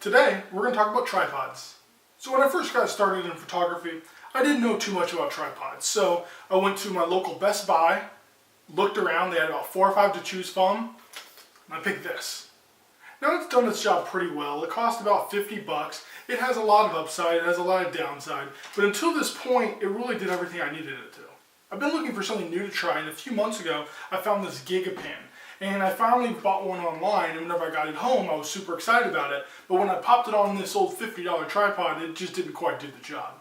Today, we're going to talk about tripods. So when I first got started in photography, I didn't know too much about tripods. So I went to my local Best Buy, looked around, they had about 4 or 5 to choose from, and I picked this. Now it's done its job pretty well. It cost about 50 bucks. It has a lot of upside, it has a lot of downside, but until this point, it really did everything I needed it to. I've been looking for something new to try, and a few months ago, I found this Gigapan. And I finally bought one online, and whenever I got it home, I was super excited about it. But when I popped it on this old $50 tripod, it just didn't quite do the job.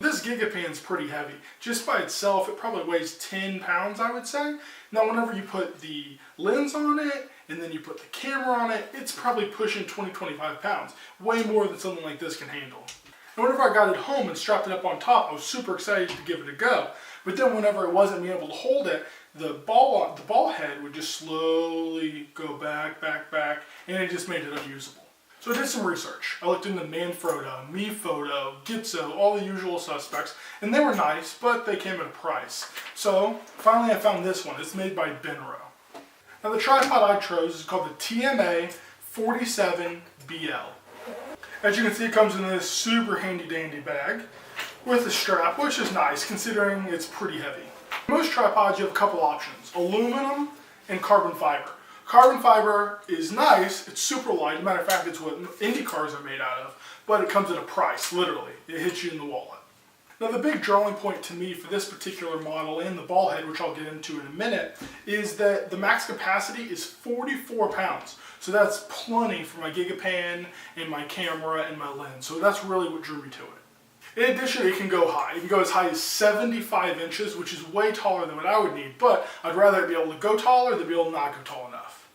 This Gigapan's pretty heavy. Just by itself, it probably weighs 10 pounds, I would say. Now, whenever you put the lens on it, and then you put the camera on it, it's probably pushing 20-25 pounds. Way more than something like this can handle. And whenever I got it home and strapped it up on top, I was super excited to give it a go. But then whenever it wasn't being able to hold it, the ball head would just slowly go back, and it just made it unusable. So I did some research. I looked into Manfrotto, MePhoto, Gitzo, all the usual suspects, and they were nice, but they came at a price. So finally I found this one. It's made by Benro. Now the tripod I chose is called the TMA47AL. As you can see, it comes in this super handy dandy bag with a strap, which is nice considering it's pretty heavy. Most tripods, you have a couple options: aluminum and carbon fiber. Carbon fiber is nice, it's super light. As a matter of fact, it's what Indy cars are made out of, but it comes at a price, literally. It hits you in the wallet. Now the big drawing point to me for this particular model and the ball head, which I'll get into in a minute, is that the max capacity is 44 pounds. So that's plenty for my Gigapan and my camera and my lens. So that's really what drew me to it. In addition, it can go high. It can go as high as 75 inches, which is way taller than what I would need, but I'd rather be able to go taller than be able to not go tall enough.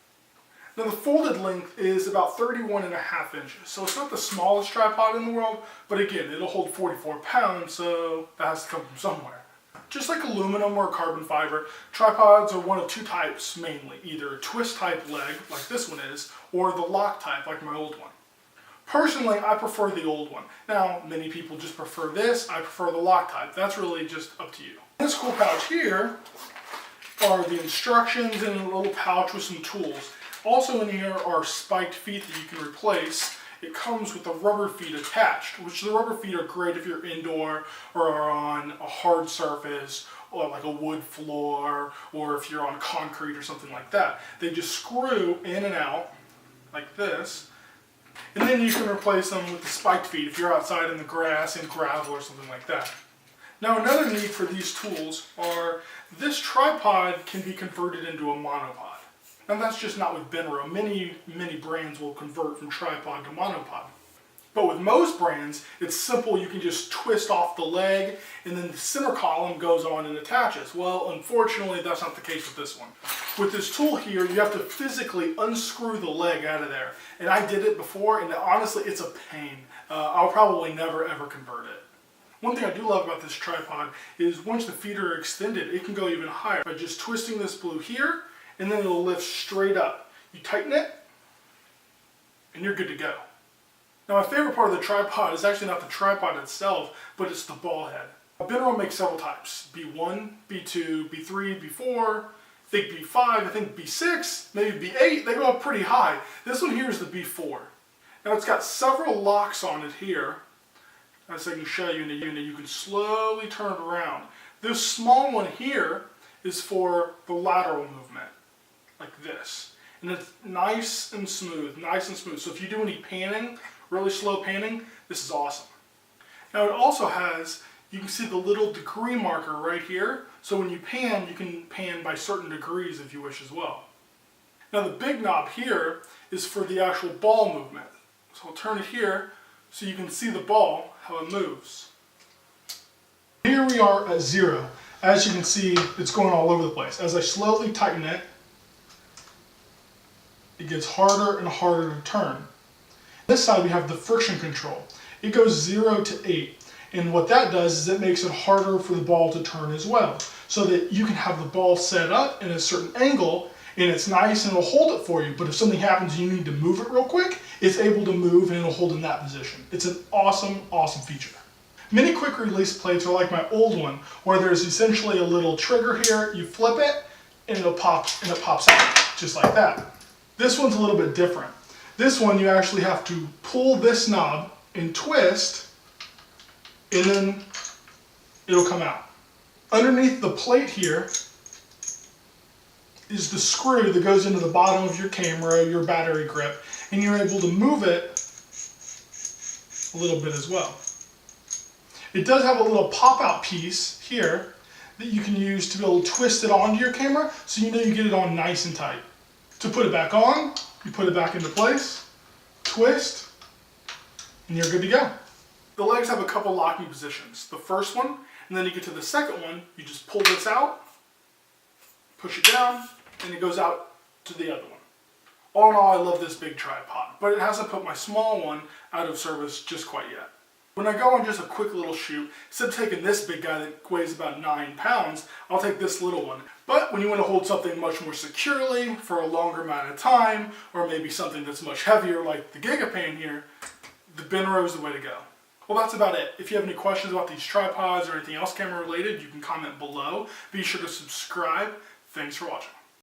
Now the folded length is about 31.5 inches, so it's not the smallest tripod in the world, but again, it'll hold 44 pounds, so that has to come from somewhere. Just like aluminum or carbon fiber, tripods are one of two types mainly, either a twist type leg, like this one is, or the lock type, like my old one. Personally, I prefer the old one. Now, many people just prefer this. I prefer the lock type. That's really just up to you. This cool pouch here are the instructions and a little pouch with some tools. Also in here are spiked feet that you can replace. It comes with the rubber feet attached, which the rubber feet are great if you're indoor or are on a hard surface or like a wood floor, or if you're on concrete or something like that. They just screw in and out like this. And then you can replace them with the spiked feet if you're outside in the grass and gravel or something like that. Now another need for these tools are this tripod can be converted into a monopod. Now that's just not with Benro. Many brands will convert from tripod to monopod. But with most brands, it's simple. You can just twist off the leg and then the center column goes on and attaches. Well, unfortunately, that's not the case with this one. With this tool here, you have to physically unscrew the leg out of there. And I did it before, and honestly, it's a pain. I'll probably never ever convert it. One thing I do love about this tripod is once the feet are extended, it can go even higher by just twisting this blue here, and then it'll lift straight up. You tighten it, and you're good to go. Now my favorite part of the tripod is actually not the tripod itself, but it's the ball head. Benro makes several types: B1, B2, B3, B4, I think B5, I think B6, maybe B8, they go up pretty high. This one here is the B4. Now it's got several locks on it here, as I can show you in a unit. You can slowly turn it around. This small one here is for the lateral movement, like this. And it's nice and smooth, So if you do any panning, really slow panning, this is awesome. Now it also has, you can see the little degree marker right here. So when you can pan by certain degrees if you wish as well. Now the big knob here is for the actual ball movement. So I'll turn it here so you can see the ball, how it moves. Here we are at 0. As you can see, it's going all over the place. As I slowly tighten it, it gets harder and harder to turn. This side we have the friction control. It goes 0 to 8, and what that does is it makes it harder for the ball to turn as well, so that you can have the ball set up in a certain angle, and it's nice and it'll hold it for you. But if something happens and you need to move it real quick, it's able to move and it'll hold in that position. It's an awesome feature. Many quick release plates are like my old one, where there's essentially a little trigger here, you flip it, and it pops out, just like that. This one's a little bit different. This one you actually have to pull this knob and twist, and then it'll come out. Underneath the plate here is the screw that goes into the bottom of your camera, your battery grip, and you're able to move it a little bit as well. It does have a little pop-out piece here that you can use to be able to twist it onto your camera so you know you get it on nice and tight. To put it back on, you put it back into place, twist, and you're good to go. The legs have a couple locking positions. The first one, and then you get to the second one, you just pull this out, push it down, and it goes out to the other one. All in all, I love this big tripod, but it hasn't put my small one out of service just quite yet. When I go on just a quick little shoot, instead of taking this big guy that weighs about 9 pounds, I'll take this little one. But when you want to hold something much more securely for a longer amount of time, or maybe something that's much heavier like the GigaPan here, the Benro is the way to go. Well, that's about it. If you have any questions about these tripods or anything else camera related, you can comment below. Be sure to subscribe. Thanks for watching.